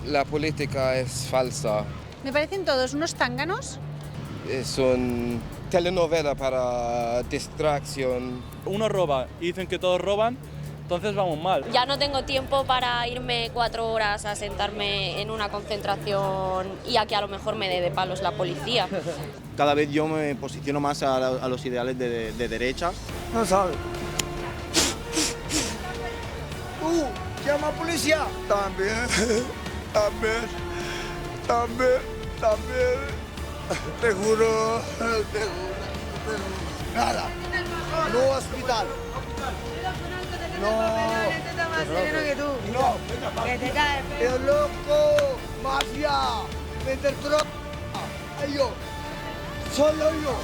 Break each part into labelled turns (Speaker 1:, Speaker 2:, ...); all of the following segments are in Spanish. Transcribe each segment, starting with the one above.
Speaker 1: la política es falsa.
Speaker 2: Me parecen todos unos zánganos.
Speaker 1: Es una telenovela para distracción.
Speaker 3: Uno roba y dicen que todos roban, entonces vamos mal.
Speaker 4: Ya no tengo tiempo para irme 4 horas a sentarme en una concentración y a que a lo mejor me dé de palos la policía.
Speaker 5: Cada vez yo me posiciono más a los ideales de derecha.
Speaker 6: No sabe. ¡Llama a policía! También. Te juro. Nada. No hospital. No. Que te caes. ¡El loco! ¡Mafia! ¡Meter droga! ¡Yo! ¡Solo yo!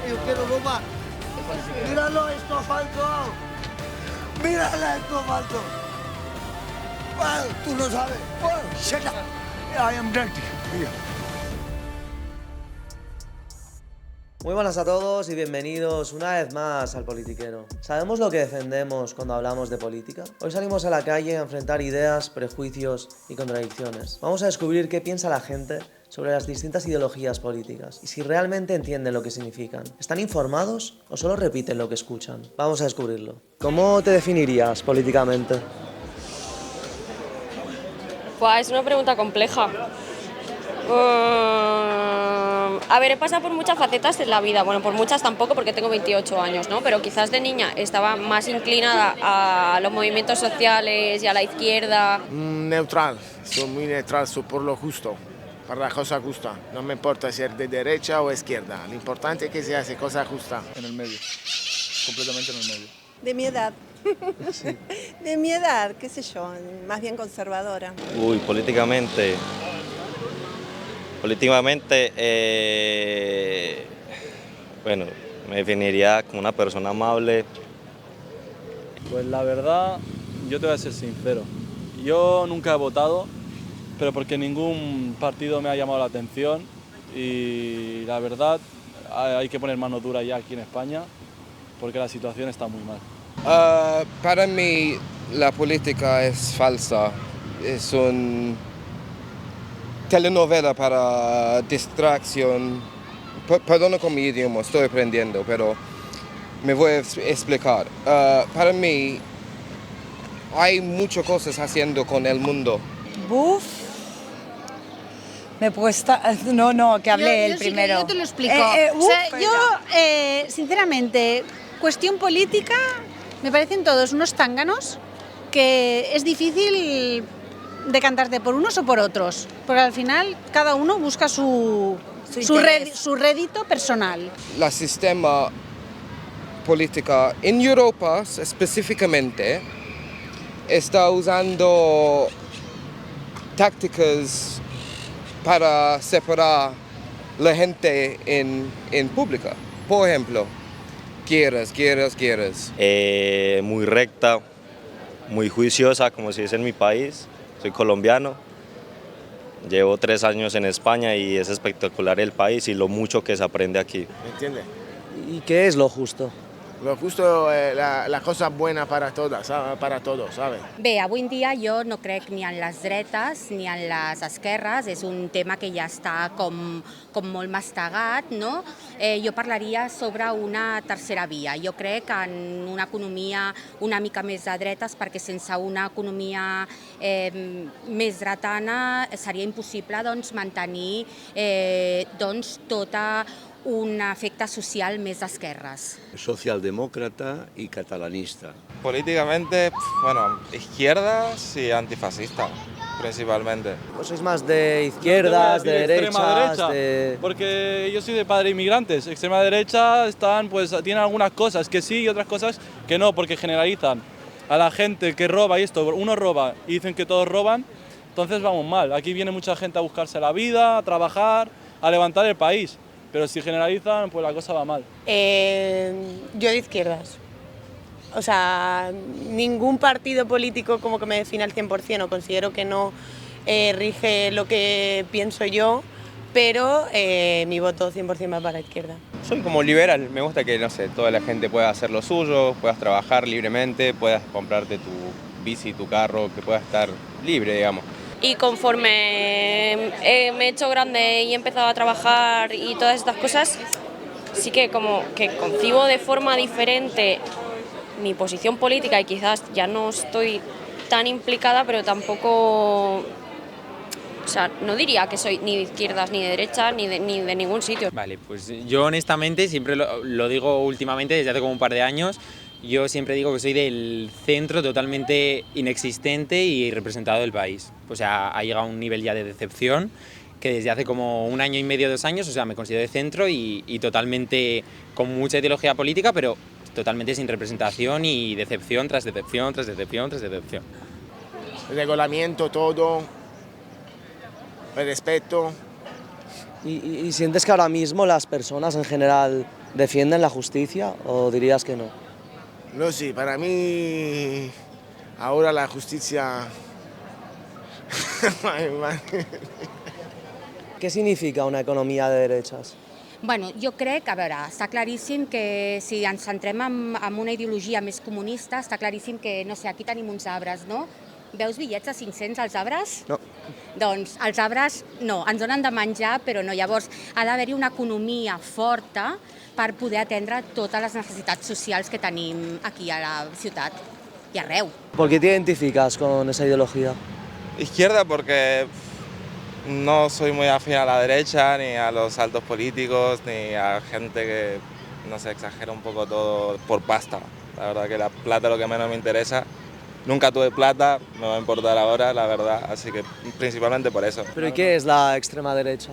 Speaker 6: Yo quiero robar. ¡Míralo, esto falso! ¡Míralo, esto falso! Well, tú no sabes. Well, shut up. I am ready.
Speaker 7: Muy buenas a todos y bienvenidos una vez más al Politiquero. ¿Sabemos lo que defendemos cuando hablamos de política? Hoy salimos a la calle a enfrentar ideas, prejuicios y contradicciones. Vamos a descubrir qué piensa la gente sobre las distintas ideologías políticas y si realmente entienden lo que significan. ¿Están informados o solo repiten lo que escuchan? Vamos a descubrirlo. ¿Cómo te definirías políticamente?
Speaker 4: Pues es una pregunta compleja. A ver, he pasado por muchas facetas en la vida, bueno, por muchas tampoco porque tengo 28 años, ¿no? Pero quizás de niña estaba más inclinada a los movimientos sociales y a la izquierda.
Speaker 8: Neutral, soy muy neutral, soy por lo justo, para la cosa justa. No me importa ser de derecha o izquierda, lo importante es que se hace cosa justa.
Speaker 3: En el medio, completamente en el medio.
Speaker 9: De mi edad.
Speaker 7: Sí.
Speaker 9: De mi edad, qué sé yo, más bien conservadora.
Speaker 10: Políticamente, bueno, me definiría como una persona amable.
Speaker 3: Pues la verdad, yo te voy a ser sincero. Yo nunca he votado, pero porque ningún partido me ha llamado la atención y la verdad hay que poner mano dura ya aquí en España porque la situación está muy mal.
Speaker 1: Para mí la política es falsa. Es una telenovela para distracción. Perdona con mi idioma, estoy aprendiendo, pero me voy a explicar. Para mí hay muchas cosas haciendo con el mundo.
Speaker 2: Buf. Me cuesta... No, que hable él primero.
Speaker 11: Yo te lo explico.
Speaker 2: Sinceramente, cuestión política, me parecen todos unos zánganos que es difícil decantarte por unos o por otros, porque al final cada uno busca su rédito personal.
Speaker 1: El sistema político en Europa específicamente está usando tácticas para separar la gente en pública. Por ejemplo, quieres.
Speaker 10: Muy recta, muy juiciosa, como se dice en mi país. Soy colombiano, llevo 3 años en España y es espectacular el país y lo mucho que se aprende aquí.
Speaker 8: ¿Me entiendes?
Speaker 7: ¿Y qué es lo justo?
Speaker 8: Lo justo es la cosa buena para todas, para todos, ¿sabes?
Speaker 11: Bé, avui en dia jo no crec ni en les dretes ni en les esquerres, és un tema que ja està com molt mastegat, no? Jo parlaria sobre una tercera via. Jo crec en una economia una mica més de dretes perquè sense una economia més dretana seria impossible mantenir tota un efecte social més d'esquerres.
Speaker 6: Socialdemócrata y catalanista.
Speaker 12: Políticamente, bueno, izquierdas y antifascistas, principalmente.
Speaker 7: ¿Vos sois más de izquierdas, de
Speaker 3: Extrema
Speaker 7: derechas?
Speaker 3: derecha, porque yo soy de padre inmigrantes. Extrema derecha tienen algunas cosas que sí y otras cosas que no, porque generalizan a la gente que roba y esto. Uno roba y dicen que todos roban, entonces vamos mal. Aquí viene mucha gente a buscarse la vida, a trabajar, a levantar el país. Pero si generalizan, pues la cosa va mal.
Speaker 9: Yo de izquierdas. O sea, ningún partido político como que me define al 100%, o considero que no rige lo que pienso yo, pero mi voto 100% va para la izquierda.
Speaker 13: Soy como liberal, me gusta que, no sé, toda la gente pueda hacer lo suyo, puedas trabajar libremente, puedas comprarte bici, tu carro, que puedas estar libre, digamos.
Speaker 4: Y conforme me he hecho grande y he empezado a trabajar y todas estas cosas, sí que como que concibo de forma diferente mi posición política y quizás ya no estoy tan implicada, pero tampoco, o sea, no diría que soy ni de izquierdas ni de derechas ni de ningún sitio.
Speaker 14: Vale, pues yo honestamente siempre lo digo últimamente, desde hace como un par de años, yo siempre digo que soy del centro totalmente inexistente y representado del país. O sea, ha llegado a un nivel ya de decepción que desde hace como 1 año y medio, 2 años, o sea, me considero de centro y totalmente con mucha ideología política, pero totalmente sin representación y decepción tras decepción, tras decepción, tras decepción.
Speaker 8: El regulamiento, todo, el respeto.
Speaker 7: ¿Y sientes que ahora mismo las personas en general defienden la justicia o dirías que no?
Speaker 8: No sé, para mí ahora la justicia...
Speaker 7: ¿Qué significa una economía de derechas?
Speaker 11: Bueno, jo crec, a veure, està claríssim que si ens centrem en una ideologia més comunista, està claríssim que, no sé, aquí tenim uns arbres, no? Veus bitllets de 500 als arbres?
Speaker 7: No.
Speaker 11: Doncs els arbres no, ens donen de menjar, però no. Llavors, ha d'haver-hi una economia forta per poder atendre totes les necessitats socials que tenim aquí a la ciutat i arreu.
Speaker 7: ¿Por qué te identificas con esa ideología?
Speaker 12: Izquierda porque no soy muy afín a la derecha, ni a los altos políticos, ni a gente que, no sé, exagera un poco todo por pasta. La verdad que la plata es lo que menos me interesa. Nunca tuve plata, me va a importar ahora, la verdad, así que principalmente por eso.
Speaker 7: ¿Pero y qué es la extrema derecha?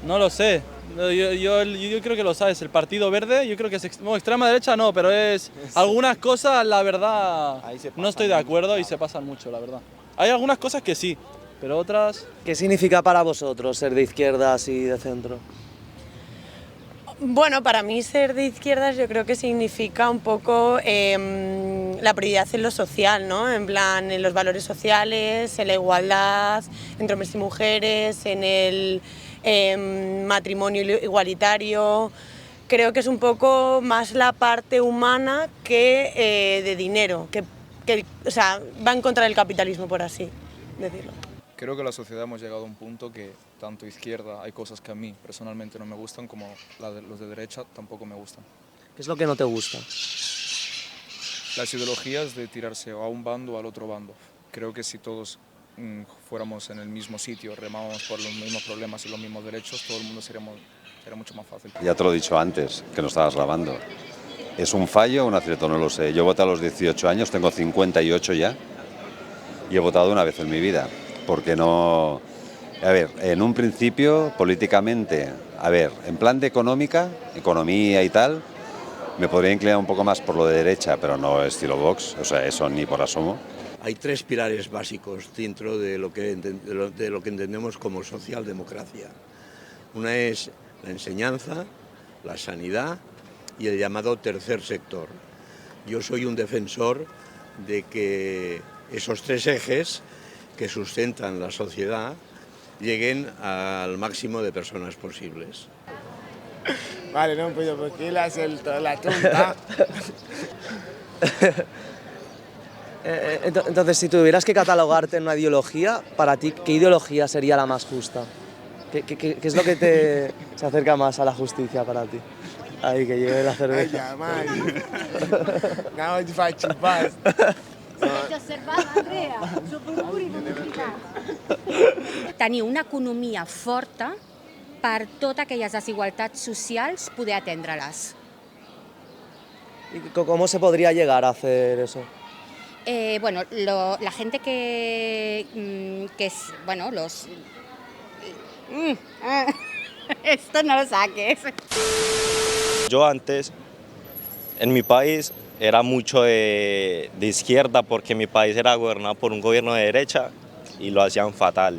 Speaker 3: No lo sé. Yo creo que lo sabes. El Partido Verde, yo creo que es extrema derecha, no, pero es algunas cosas, la verdad, no estoy de acuerdo y se pasan mucho, la verdad. Hay algunas cosas que sí, pero otras...
Speaker 7: ¿Qué significa para vosotros ser de izquierdas y de centro?
Speaker 9: Bueno, para mí ser de izquierdas yo creo que significa un poco la prioridad en lo social, ¿no? En plan, en los valores sociales, en la igualdad entre hombres y mujeres, en el matrimonio igualitario. Creo que es un poco más la parte humana que de dinero, que o sea, va en contra del capitalismo, por así decirlo.
Speaker 15: Creo que la sociedad hemos llegado a un punto que tanto izquierda hay cosas que a mí personalmente no me gustan como los de derecha tampoco me gustan.
Speaker 7: ¿Qué es lo que no te gusta?
Speaker 15: Las ideologías de tirarse a un bando o al otro bando. Creo que si todos fuéramos en el mismo sitio, remábamos por los mismos problemas y los mismos derechos, todo el mundo sería mucho más fácil.
Speaker 16: Ya te lo he dicho antes, que no estabas grabando. ¿Es un fallo o un acierto? No lo sé. Yo voté a los 18 años, tengo 58 ya y he votado una vez en mi vida. Porque no... A ver, en un principio, políticamente, a ver, en plan de economía y tal, me podría inclinar un poco más por lo de derecha, pero no estilo Vox, o sea, eso ni por asomo.
Speaker 17: Hay 3 pilares básicos dentro de lo que entendemos como socialdemocracia. Una es la enseñanza, la sanidad y el llamado tercer sector. Yo soy un defensor de que esos 3 ejes que sustentan la sociedad lleguen al máximo de personas posibles.
Speaker 8: Vale, no puedo porque la tonta.
Speaker 7: Entonces, si tuvieras que catalogarte en una ideología, para ti, ¿qué ideología sería la más justa? ¿Qué es lo que se acerca más a la justicia para ti? Ahí, que lleve la cerveza.
Speaker 8: Ay, mai. No ti faccio basta.
Speaker 11: Tenir una economia forta per totes aquelles desigualtats socials poder atendre-les.
Speaker 7: ¿Cómo se podría llegar a hacer eso?
Speaker 11: Bueno, la gente que es, bueno, los... Esto no lo saques.
Speaker 10: Yo antes, en mi país, era mucho de izquierda porque mi país era gobernado por un gobierno de derecha y lo hacían fatal.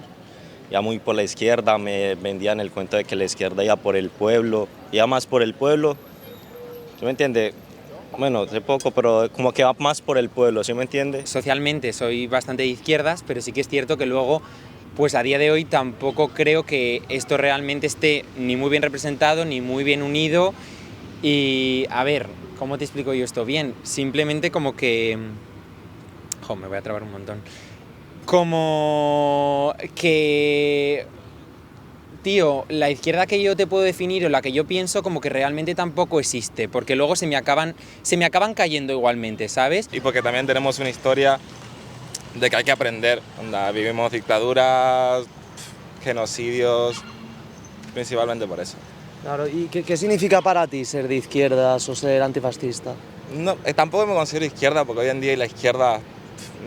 Speaker 10: Ya muy por la izquierda, me vendían el cuento de que la izquierda iba por el pueblo, iba más por el pueblo, ¿sí me entiende? Bueno, sé poco, pero como que va más por el pueblo, ¿sí me entiende?
Speaker 14: Socialmente soy bastante de izquierdas, pero sí que es cierto que luego, pues a día de hoy tampoco creo que esto realmente esté ni muy bien representado, ni muy bien unido y, a ver, ¿cómo te explico yo esto bien? Simplemente como que me voy a trabar un montón. Como que, tío, la izquierda que yo te puedo definir o la que yo pienso como que realmente tampoco existe, porque luego se me acaban cayendo igualmente, ¿sabes?
Speaker 12: Y porque también tenemos una historia de que hay que aprender. Vivimos dictaduras, genocidios, principalmente por eso.
Speaker 7: Claro, ¿y qué significa para ti ser de izquierdas o ser antifascista?
Speaker 12: No, tampoco me considero izquierda, porque hoy en día la izquierda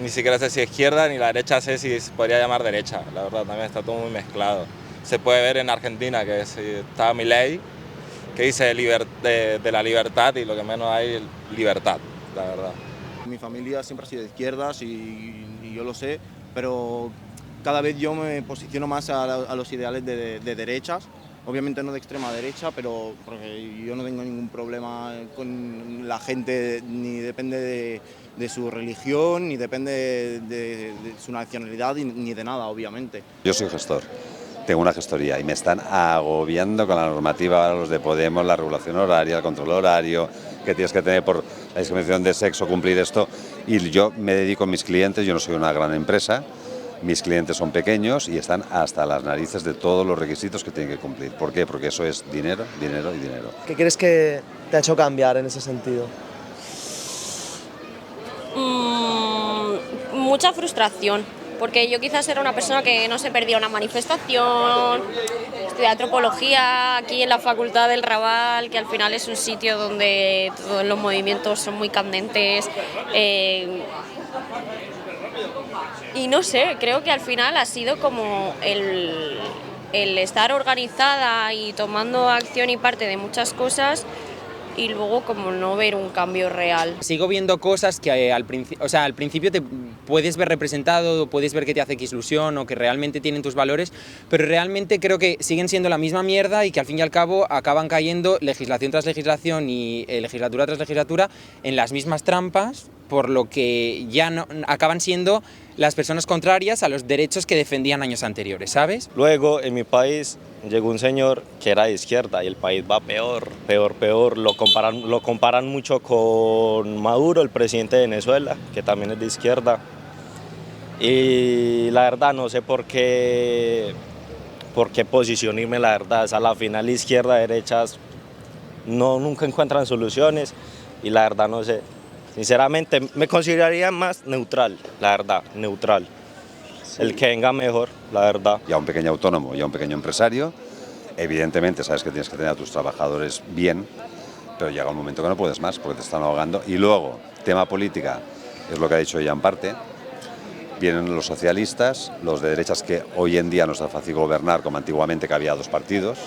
Speaker 12: ni siquiera sé si es izquierda, ni la derecha sé si se podría llamar derecha. La verdad, también está todo muy mezclado. Se puede ver en Argentina, que está Milei, que dice de la libertad, y lo que menos hay es libertad, la verdad.
Speaker 5: Mi familia siempre ha sido de izquierdas y yo lo sé, pero cada vez yo me posiciono más a los ideales de derechas. Obviamente no de extrema derecha, pero porque yo no tengo ningún problema con la gente, ni depende de su religión, ni depende de su nacionalidad, ni de nada, obviamente.
Speaker 16: Yo soy gestor, tengo una gestoría y me están agobiando con la normativa, los de Podemos, la regulación horaria, el control horario, que tienes que tener por la discriminación de sexo, cumplir esto. Y yo me dedico a mis clientes, yo no soy una gran empresa, mis clientes son pequeños y están hasta las narices de todos los requisitos que tienen que cumplir. ¿Por qué? Porque eso es dinero, dinero y dinero.
Speaker 7: ¿Qué crees que te ha hecho cambiar en ese sentido?
Speaker 4: Mucha frustración, porque yo quizás era una persona que no se perdía una manifestación, estudié antropología aquí en la Facultad del Raval, que al final es un sitio donde todos los movimientos son muy candentes. Y no sé, creo que al final ha sido como el estar organizada y tomando acción y parte de muchas cosas, y luego como no ver un cambio real.
Speaker 14: Sigo viendo cosas que al principio te puedes ver representado, puedes ver que te hace X ilusión o que realmente tienen tus valores, pero realmente creo que siguen siendo la misma mierda y que al fin y al cabo acaban cayendo legislación tras legislación y legislatura tras legislatura en las mismas trampas, por lo que ya no, acaban siendo las personas contrarias a los derechos que defendían años anteriores, ¿sabes?
Speaker 10: Luego, en mi país, llegó un señor que era de izquierda y el país va peor, peor, peor. Lo comparan mucho con Maduro, el presidente de Venezuela, que también es de izquierda. Y la verdad no sé por qué posicionarme, la verdad. A la final, izquierda, derechas, nunca encuentran soluciones y la verdad no sé. Sinceramente, me consideraría más neutral, la verdad, neutral. Sí. El que venga mejor, la verdad.
Speaker 16: Y a un pequeño autónomo y a un pequeño empresario, evidentemente sabes que tienes que tener a tus trabajadores bien, pero llega un momento que no puedes más porque te están ahogando. Y luego, tema política, es lo que ha dicho ella en parte, vienen los socialistas, los de derechas, que hoy en día no es tan fácil gobernar como antiguamente, que había dos partidos,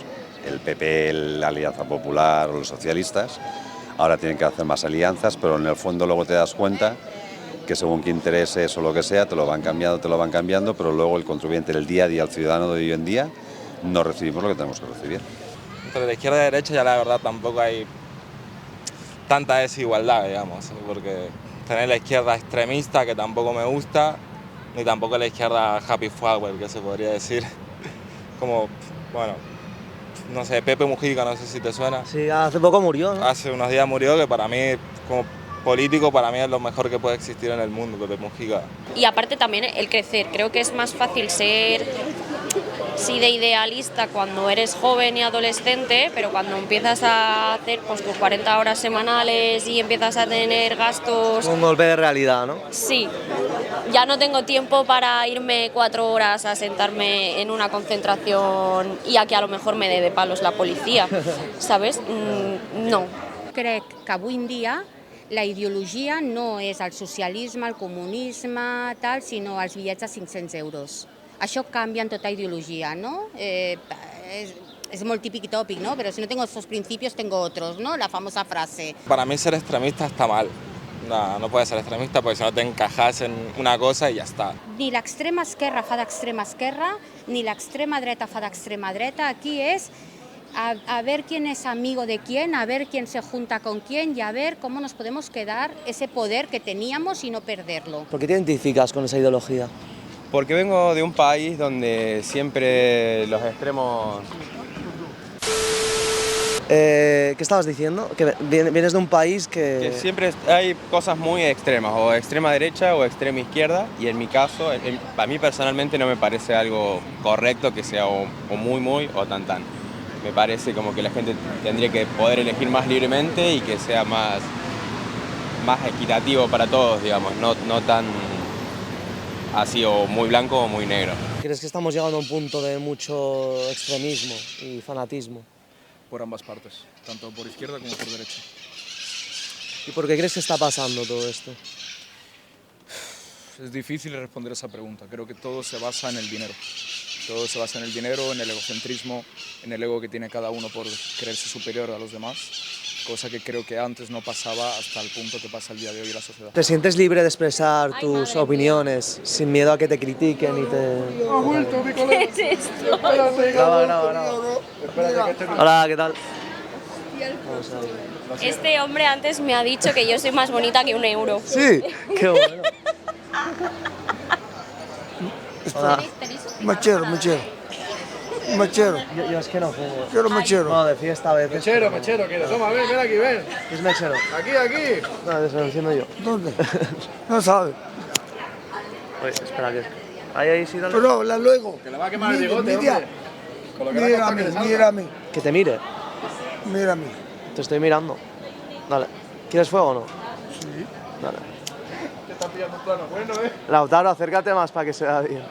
Speaker 16: el PP, la Alianza Popular o los socialistas. Ahora tienen que hacer más alianzas, pero en el fondo luego te das cuenta que según qué intereses o lo que sea, te lo van cambiando, pero luego el contribuyente, el día a día, el ciudadano de hoy en día, no recibimos lo que tenemos que recibir.
Speaker 12: Entre la izquierda y la derecha ya la verdad tampoco hay tanta desigualdad, digamos, porque tener la izquierda extremista, que tampoco me gusta, ni tampoco la izquierda happy flower, que se podría decir, como, bueno, no sé, Pepe Mujica, no sé si te suena.
Speaker 7: Sí, hace poco murió, ¿no?
Speaker 12: Hace unos días murió, que para mí, como político, para mí es lo mejor que puede existir en el mundo, Pepe Mujica.
Speaker 4: Y aparte también el crecer, creo que es más fácil ser, sí, de idealista cuando eres joven y adolescente, pero cuando empiezas a hacer pues tus 40 horas semanales y empiezas a tener gastos...
Speaker 7: Un golpe de realidad, ¿no?
Speaker 4: Sí, ya no tengo tiempo para irme 4 horas a sentarme en una concentración y a que a lo mejor me dé de palos la policía, ¿sabes? No.
Speaker 11: Crec que avui en dia la ideologia no és el socialisme, el comunisme, tal, sinó els bitllets de 500 euros. Això canvia en tota ideologia, ¿no? Es molt típic y tópic, ¿no? Pero si no tengo esos principios, tengo otros, ¿no? La famosa frase.
Speaker 12: Para mí ser extremista está mal. No puedes ser extremista porque si no te encajas en una cosa y ya está.
Speaker 11: Ni l'extrema esquerra fa d'extrema esquerra, ni l'extrema dreta fa d'extrema dreta. Aquí es a ver quién es amigo de quién, a ver quién se junta con quién y a ver cómo nos podemos quedar ese poder que teníamos y no perderlo.
Speaker 7: ¿Por qué te identificas con esa ideología?
Speaker 13: Porque vengo de un país donde siempre los extremos...
Speaker 7: ¿Qué estabas diciendo? Que vienes de un país
Speaker 13: Que siempre hay cosas muy extremas, o extrema derecha o extrema izquierda, y en mi caso, a mí personalmente no me parece algo correcto que sea o muy o tan. Me parece como que la gente tendría que poder elegir más libremente y que sea más equitativo para todos, digamos, no tan así o muy blanco o muy negro.
Speaker 7: ¿Crees que estamos llegando a un punto de mucho extremismo y fanatismo?
Speaker 15: Por ambas partes, tanto por izquierda como por derecha.
Speaker 7: ¿Y por qué crees que está pasando todo esto?
Speaker 15: Es difícil responder esa pregunta. Creo que todo se basa en el dinero. Todo se basa en el dinero, en el egocentrismo, en el ego que tiene cada uno por creerse superior a los demás, cosa que creo que antes no pasaba hasta el punto que pasa el día de hoy en la sociedad.
Speaker 7: ¿Te sientes libre de expresar tus opiniones sin miedo a que te critiquen y te...?
Speaker 6: Ha vuelto mi colega.
Speaker 4: ¿Qué es esto?
Speaker 7: Graba. Hola, ¿qué tal?
Speaker 4: Este hombre antes me ha dicho que yo soy más bonita que un euro.
Speaker 7: Sí, qué bueno. Hola.
Speaker 6: Mechero.
Speaker 7: Yo es que no fumo.
Speaker 6: Quiero mechero.
Speaker 7: No, de fiesta a veces.
Speaker 6: Mechero, ¿quieres? Toma, ven aquí, ven.
Speaker 7: ¿Qué es mechero?
Speaker 6: Aquí.
Speaker 7: No, se lo enciendo yo.
Speaker 6: ¿Dónde? No sabe.
Speaker 7: Oye, espera, que... Ahí, sí, dale.
Speaker 6: Pero habla luego.
Speaker 15: Que le va a quemar el bigote, hombre. Con lo que le va a costar que le
Speaker 6: Mírame.
Speaker 7: Que te mire.
Speaker 6: Mírame.
Speaker 7: Te estoy mirando. Dale. ¿Quieres fuego o no?
Speaker 6: Sí.
Speaker 7: Dale.
Speaker 15: Te están pillando un plano bueno,
Speaker 7: Lautaro, acércate más para que se vea bien.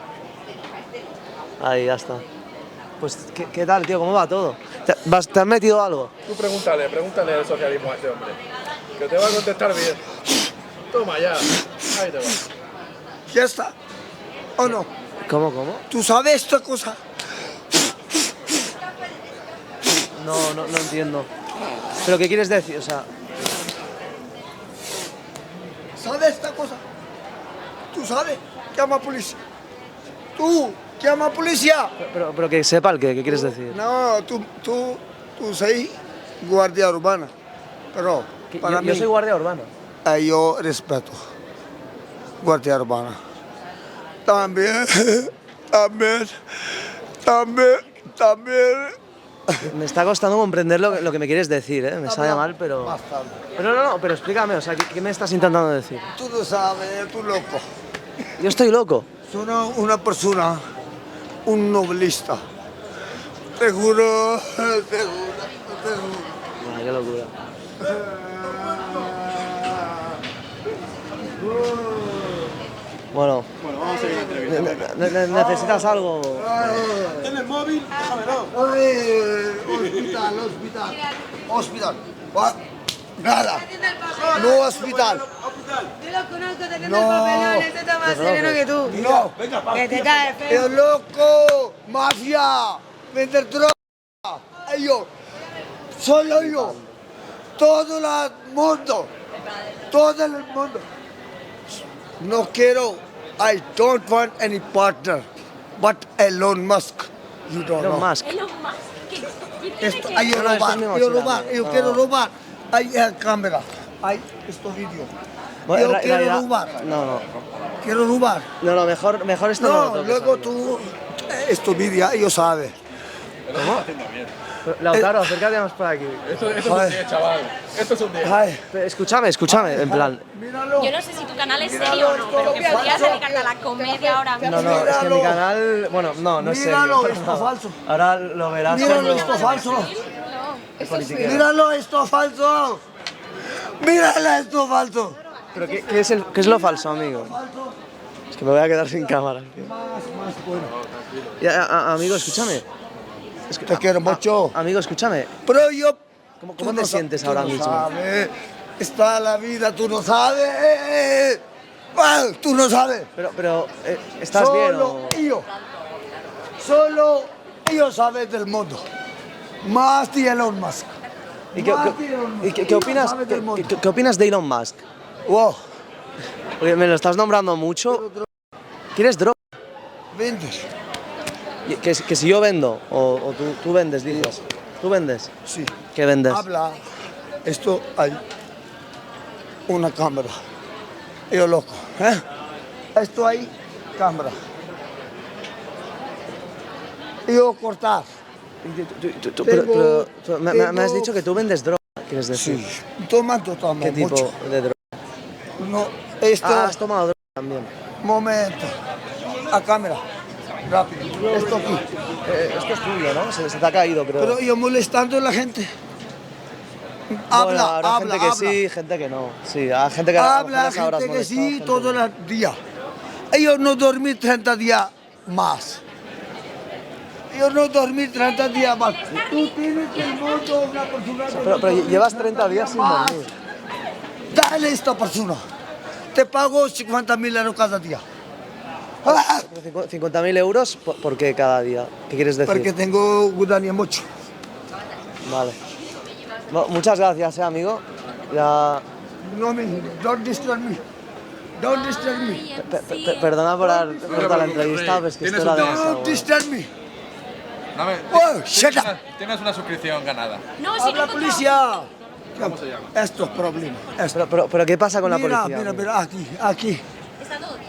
Speaker 7: Ahí, ya está. Pues, ¿qué tal, tío? ¿Cómo va todo? ¿Te has metido algo?
Speaker 15: Tú pregúntale el socialismo a este hombre. Que te va a contestar bien. Toma ya. Ahí te va.
Speaker 6: Ya está. ¿O no?
Speaker 7: ¿Cómo?
Speaker 6: ¿Tú sabes esta cosa?
Speaker 7: No entiendo. ¿Pero qué quieres decir? O sea...
Speaker 6: ¿Sabes esta cosa? ¿Tú sabes? Llama a policía. Tú, llama a policía.
Speaker 7: Pero que sepa el qué quieres decir.
Speaker 6: No, tú soy guardia urbana. Pero para mí...
Speaker 7: Yo soy guardia urbana.
Speaker 6: Yo respeto. Guardia urbana. También.
Speaker 7: Me está costando comprender lo que me quieres decir, ¿eh? Me sabe mal, pero... No, pero explícame, o sea, ¿qué me estás intentando decir?
Speaker 6: Tú no sabes, tú loco.
Speaker 7: Yo estoy loco.
Speaker 6: Soy una persona, un novelista. Te juro.
Speaker 7: Qué locura. Bueno,
Speaker 15: vamos a seguir la entrevista.
Speaker 7: ¿Necesitas algo?
Speaker 6: ¿Tienes móvil? Déjamelo. Hospital. Nada. No hospital.
Speaker 9: Yo lo conozco, te
Speaker 6: No.
Speaker 9: el papelón, este está más sereno que tú.
Speaker 6: No.
Speaker 9: Que te cae feo.
Speaker 6: ¡El loco! ¡Mafia! ¡Vender droga! Yo. Solo yo. Todo el mundo. No quiero. I don't want any partner. But Elon Musk. You don't know.
Speaker 7: Elon Musk.
Speaker 6: Yo quiero robar. Hay cámara. Hay esto vídeo.
Speaker 7: Bueno,
Speaker 6: Yo quiero robar.
Speaker 7: No.
Speaker 6: Quiero robar.
Speaker 7: No, mejor esto no lo
Speaker 6: No,
Speaker 7: toques,
Speaker 6: luego
Speaker 7: amigo.
Speaker 6: tú, esto vídeo, ellos saben.
Speaker 7: ¿Cómo? Lautaro, acércate más por aquí.
Speaker 15: Esto es un 10, chaval. Esto es un 10.
Speaker 7: Escúchame, en plan...
Speaker 4: Yo no sé si tu canal es serio o no, pero que podrías dedicarte a la comedia ahora mismo.
Speaker 7: No, es que mi canal... Bueno, no es serio.
Speaker 6: Míralo, esto es falso.
Speaker 7: Ahora lo verás
Speaker 6: Míralo,
Speaker 7: cuando...
Speaker 6: esto es falso.
Speaker 7: Politiquero.
Speaker 6: Míralo, esto es falso. Míralo, esto es falso.
Speaker 7: ¿Pero qué es lo falso, amigo? Es que me voy a quedar sin cámara.
Speaker 6: Más bueno.
Speaker 7: Amigo, escúchame.
Speaker 6: Te quiero mucho.
Speaker 7: Amigo, escúchame.
Speaker 6: Pero yo...
Speaker 7: ¿Cómo te sientes ahora mismo?
Speaker 6: Sabes. Está la vida, tú no sabes. Tú no sabes.
Speaker 7: Pero ¿estás bien o...?
Speaker 6: Solo ellos saben del mundo. Más de Elon Musk.
Speaker 7: ¿Y qué opinas de Elon Musk?
Speaker 6: Wow.
Speaker 7: Porque me lo estás nombrando mucho. ¿Quieres droga?
Speaker 6: Vendes.
Speaker 7: Que si yo vendo, o tú vendes, dices. ¿Tú vendes?
Speaker 6: Sí.
Speaker 7: ¿Qué vendes?
Speaker 6: Habla. Esto hay una cámara. Yo loco. Esto hay cámara. Yo cortar.
Speaker 7: Me has dicho que tú vendes droga, ¿quieres decir?
Speaker 6: Sí, tomando
Speaker 7: ¿Qué tipo
Speaker 6: mucho.
Speaker 7: de droga?
Speaker 6: No, esto...
Speaker 7: Has tomado droga también.
Speaker 6: Momento. A cámara. Rápido. Esto aquí.
Speaker 7: Esto es tuyo, ¿no? Se te ha caído, creo.
Speaker 6: Pero yo molestando a la gente. Habla,
Speaker 7: Bueno, habrá
Speaker 6: habla,
Speaker 7: gente que
Speaker 6: habla.
Speaker 7: sí, gente que no. Sí, hay gente que
Speaker 6: Habla,
Speaker 7: a esas horas
Speaker 6: gente que
Speaker 7: molesta,
Speaker 6: sí,
Speaker 7: gente
Speaker 6: todo
Speaker 7: que no.
Speaker 6: el día. Yo no dormí 30 días más. Yo no dormí 30 días más. Tú tienes el mundo una persona...
Speaker 7: Pero llevas 30 días sin dormir.
Speaker 6: Dale a esta persona. Te pago 50.000 euros cada día. ¡Ah!
Speaker 7: 50.000 euros, ¿por qué cada día? ¿Qué quieres decir?
Speaker 6: Porque tengo gudaña mucho.
Speaker 7: Vale. Muchas gracias, amigo. Ya...
Speaker 6: No me... Don't disturb me. Don't disturb me.
Speaker 7: Perdona por la entrevista, pero es que esto era demasiado.
Speaker 6: Don't disturb me.
Speaker 18: Dame,
Speaker 6: Oh, shut up.
Speaker 18: tienes una suscripción ganada.
Speaker 6: ¡Habla policía!
Speaker 18: ¿Cómo se llama?
Speaker 6: Esto es problema.
Speaker 7: Pero ¿qué pasa con la
Speaker 6: Mira,
Speaker 7: policía?
Speaker 6: mira, aquí.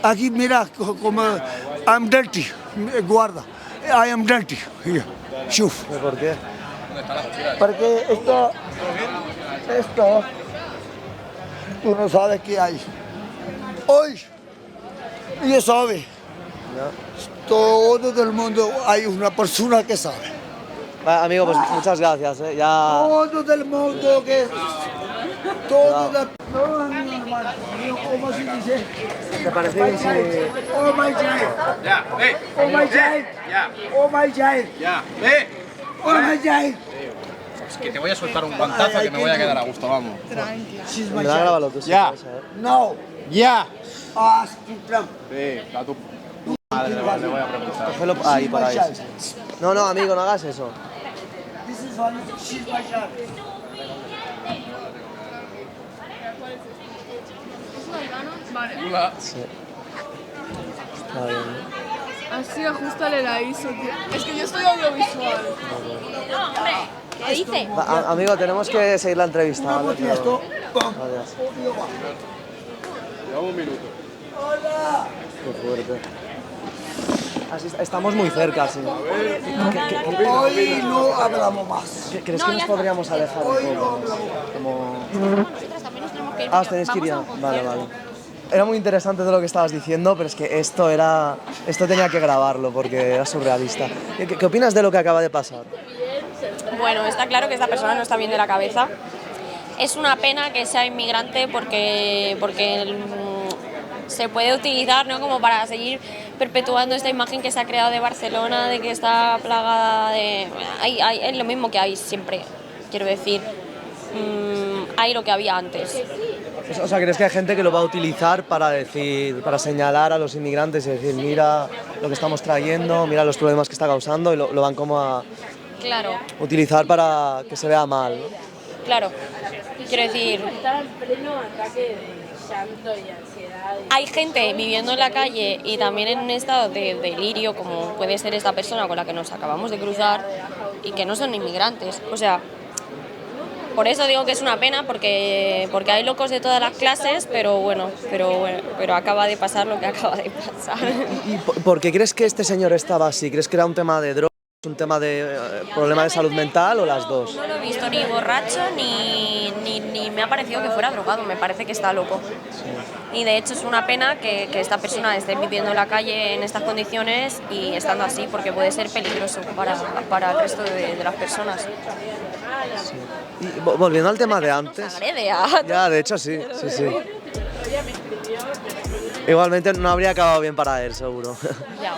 Speaker 6: Aquí, mira, como I'm dirty. Guarda. I am dirty. Here. Shuf.
Speaker 7: ¿Por qué?
Speaker 6: Porque esto, tú no sabes qué hay. Hoy, ya sabe. Todo el mundo hay una persona que sabe.
Speaker 7: Amigo, pues muchas gracias. Ya...
Speaker 6: Todo el mundo que... Todo el... No, mi hermano. ¿Cómo se dice?
Speaker 7: ¿Te parece bien si...?
Speaker 6: Oh my child.
Speaker 18: Ya, ve.
Speaker 6: Oh my child.
Speaker 18: Ya.
Speaker 6: Oh my child.
Speaker 18: Ya, ve.
Speaker 6: Oh my child.
Speaker 18: Es que te voy a soltar un guantazo que me voy a quedar a gusto, vamos.
Speaker 6: She's my
Speaker 7: Me
Speaker 6: child.
Speaker 7: grábalo tú, si
Speaker 18: Ya.
Speaker 7: quieres,
Speaker 6: No.
Speaker 18: Ya.
Speaker 6: Ask Trump.
Speaker 18: Sí, a tu madre le voy a preguntar.
Speaker 7: Cógelo ahí, por ahí. No, amigo, no hagas eso.
Speaker 6: This is one. She's my child.
Speaker 18: Hola.
Speaker 7: Sí. Está bien, ¿no?
Speaker 19: Así, ajustale la ISO, tío. Es que yo estoy audiovisual.
Speaker 4: No, hombre, ¿qué dice?
Speaker 7: Amigo, tenemos que seguir la entrevista, ¿vale?
Speaker 6: botella, esto.
Speaker 7: Gracias.
Speaker 18: Lleva un minuto.
Speaker 7: Qué fuerte. Estamos muy cerca, sí.
Speaker 6: Hoy no hablamos más.
Speaker 7: ¿Crees que nos podríamos alejar un poco? Como... os tenéis que ir ya. Vale. Era muy interesante todo lo que estabas diciendo, pero es que esto tenía que grabarlo porque era surrealista. ¿Qué opinas de lo que acaba de pasar?
Speaker 4: Bueno, está claro que esta persona no está bien de la cabeza. Es una pena que sea inmigrante porque se puede utilizar, ¿no?, como para seguir perpetuando esta imagen que se ha creado de Barcelona, de que está plagada de... es lo mismo que hay siempre, quiero decir. Hay lo que había antes.
Speaker 7: O sea, ¿crees que hay gente que lo va a utilizar para señalar a los inmigrantes y decir, mira lo que estamos trayendo, mira los problemas que está causando, y lo van como a
Speaker 4: Claro,
Speaker 7: utilizar para que se vea mal, ¿no?
Speaker 4: claro. Quiero decir, hay gente viviendo en la calle y también en un estado de delirio, como puede ser esta persona con la que nos acabamos de cruzar, y que no son inmigrantes. O sea, por eso digo que es una pena, porque hay locos de todas las clases, pero acaba de pasar lo que acaba de pasar.
Speaker 7: ¿Y por qué crees que este señor estaba así? ¿Crees que era un tema de drogas, un tema de problema de salud mental o las dos?
Speaker 4: No lo he visto ni borracho ni me ha parecido que fuera drogado, me parece que está loco. Y de hecho es una pena que esta persona esté viviendo en la calle en estas condiciones y estando así, porque puede ser peligroso para el resto de las personas.
Speaker 7: Sí. Y volviendo al tema de antes... Ya, de hecho sí. Igualmente no habría acabado bien para él, seguro.
Speaker 4: Ya.